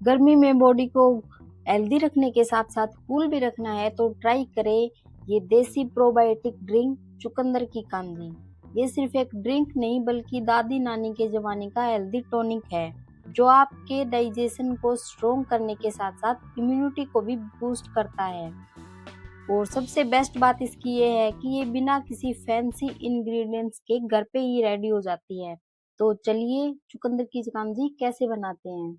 गर्मी में बॉडी को हेल्दी रखने के साथ साथ कूल भी रखना है तो ट्राई करें ये देसी प्रोबायोटिक ड्रिंक चुकंदर की कांजी। ये सिर्फ एक ड्रिंक नहीं बल्कि दादी नानी के जमाने का हेल्दी टॉनिक है जो आपके डाइजेशन को स्ट्रोंग करने के साथ साथ इम्यूनिटी को भी बूस्ट करता है। और सबसे बेस्ट बात इसकी ये है कि ये बिना किसी फैंसी इंग्रेडिएंट्स के घर पे ही रेडी हो जाती है। तो चलिए चुकंदर की कांजी कैसे बनाते हैं।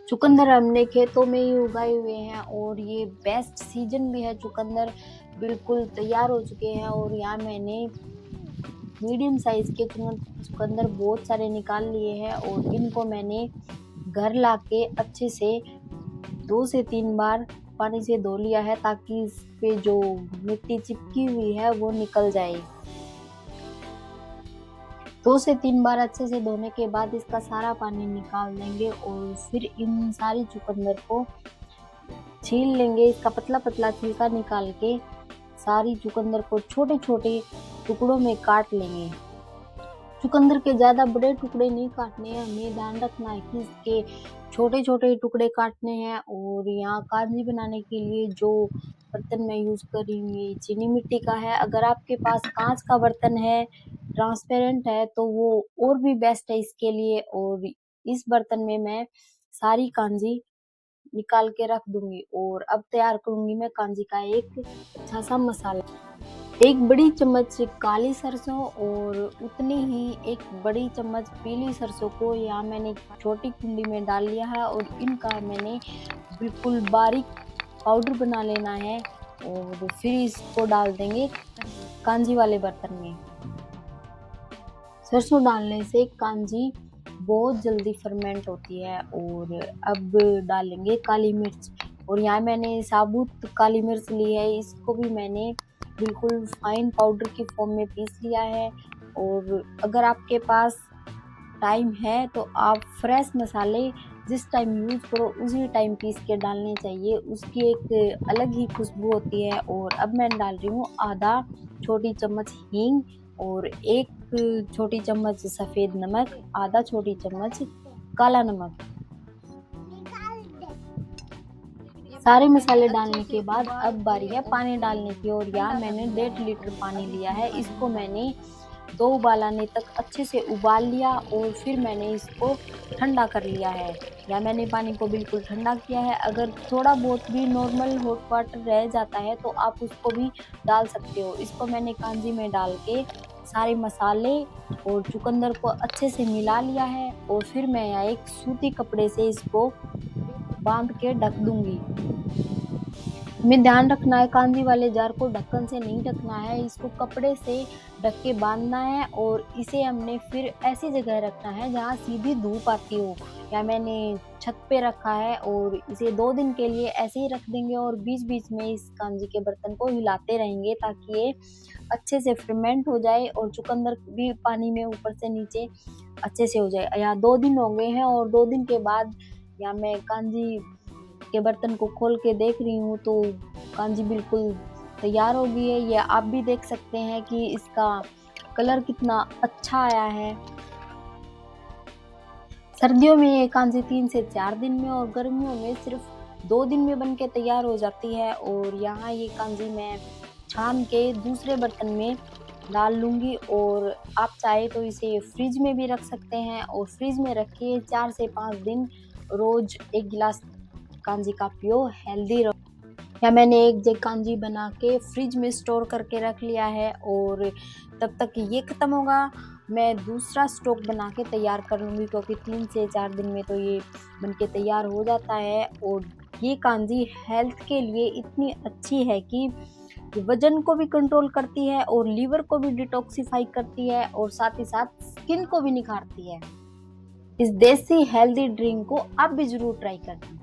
चुकंदर हमने खेतों में ही उगाए हुए हैं और ये बेस्ट सीजन भी है। चुकंदर बिल्कुल तैयार हो चुके हैं और यहाँ मैंने मीडियम साइज के चुकंदर बहुत सारे निकाल लिए हैं और इनको मैंने घर लाके अच्छे से 2 से 3 बार पानी से धो लिया है ताकि इस पे जो मिट्टी चिपकी हुई है वो निकल जाए। 2 से 3 बार अच्छे से धोने के बाद इसका सारा पानी निकाल देंगे और फिर इन सारी चुकंदर को छील लेंगे। इसका पतला पतला छिलका निकाल के सारी चुकंदर को छोटे छोटे टुकड़ों में काट लेंगे। चुकंदर के ज़्यादा बड़े टुकड़े नहीं काटने हैं, हमें ध्यान रखना है कि इसके छोटे छोटे टुकड़े काटने हैं। और यहाँ कांजी बनाने के लिए जो बर्तन मैं यूज़ कर रही हूँ ये चीनी मिट्टी का है। अगर आपके पास कांच का बर्तन है, ट्रांसपेरेंट है, तो वो और भी बेस्ट है इसके लिए। और इस बर्तन में मैं सारी कांजी निकाल के रख दूंगी और अब तैयार करूंगी मैं कांजी का एक अच्छा सा मसाला। 1 बड़ी चम्मच काली सरसों और उतनी ही 1 बड़ी चम्मच पीली सरसों को यहाँ मैंने छोटी कुंडी में डाल लिया है और इनका मैंने बिल्कुल बारीक पाउडर बना लेना है और फिर इसको डाल देंगे कांजी वाले बर्तन में। सरसों डालने से कांजी बहुत जल्दी फर्मेंट होती है। और अब डालेंगे काली मिर्च और यहाँ मैंने साबुत काली मिर्च ली है, इसको भी मैंने बिल्कुल फाइन पाउडर की फॉर्म में पीस लिया है। और अगर आपके पास टाइम है तो आप फ्रेश मसाले जिस टाइम यूज़ करो उसी टाइम पीस के डालने चाहिए, उसकी एक अलग ही खुशबू होती है। और अब मैं डाल रही हूँ आधा छोटी चम्मच हींग और 1 छोटी चम्मच सफ़ेद नमक, आधा छोटी चम्मच काला नमक। सारे मसाले डालने के बाद अब बारी है पानी डालने की और यहाँ मैंने 1.5 लीटर पानी लिया है। इसको मैंने 2 उबाल आने तक अच्छे से उबाल लिया और फिर मैंने इसको ठंडा कर लिया है। या मैंने पानी को बिल्कुल ठंडा किया है। अगर थोड़ा बहुत भी नॉर्मल हॉट वाटर रह जाता है तो आप उसको भी डाल सकते हो। इसको मैंने कांजी में डाल के सारे मसाले और चुकंदर को अच्छे से मिला लिया है और फिर मैं यहाँ एक सूती कपड़े से इसको बांध के ढक दूंगी। हमें ध्यान रखना है कांजी वाले जार को ढक्कन से नहीं ढकना है, इसको कपड़े से ढक के बांधना है और इसे हमने फिर ऐसी जगह रखना है जहाँ सीधी धूप आती हो। या मैंने छत पे रखा है और इसे 2 दिन के लिए ऐसे ही रख देंगे और बीच बीच में इस कांजी के बर्तन को हिलाते रहेंगे ताकि ये अच्छे से फर्मेंट हो जाए और चुकंदर भी पानी में ऊपर से नीचे अच्छे से हो जाए। यहाँ 2 दिन हो गए हैं और 2 दिन के बाद या मैं कांजी के बर्तन को खोल के देख रही हूँ तो कांजी बिल्कुल तैयार हो गई है। ये आप भी देख सकते हैं कि इसका कलर कितना अच्छा आया है। सर्दियों में ये कांजी 3 से 4 दिन में और गर्मियों में सिर्फ 2 दिन में बनके तैयार हो जाती है। और यहाँ ये कांजी मैं छान के दूसरे बर्तन में डाल लूँगी और आप चाहे तो इसे फ्रिज में भी रख सकते हैं और फ्रिज में रखिए 4 से 5 दिन, रोज 1 गिलास कांजी का पियो, हेल्दी रहो। या मैंने एक जग कांजी बना के फ्रिज में स्टोर करके रख लिया है और तब तक ये ख़त्म होगा मैं दूसरा स्टॉक बना के तैयार कर लूँगी क्योंकि 3 से 4 दिन में तो ये बनके तैयार हो जाता है। और ये कांजी हेल्थ के लिए इतनी अच्छी है कि वजन को भी कंट्रोल करती है और लीवर को भी डिटॉक्सिफाई करती है और साथ ही साथ स्किन को भी निखारती है। इस देसी हेल्दी ड्रिंक को आप भी ज़रूर ट्राई करें।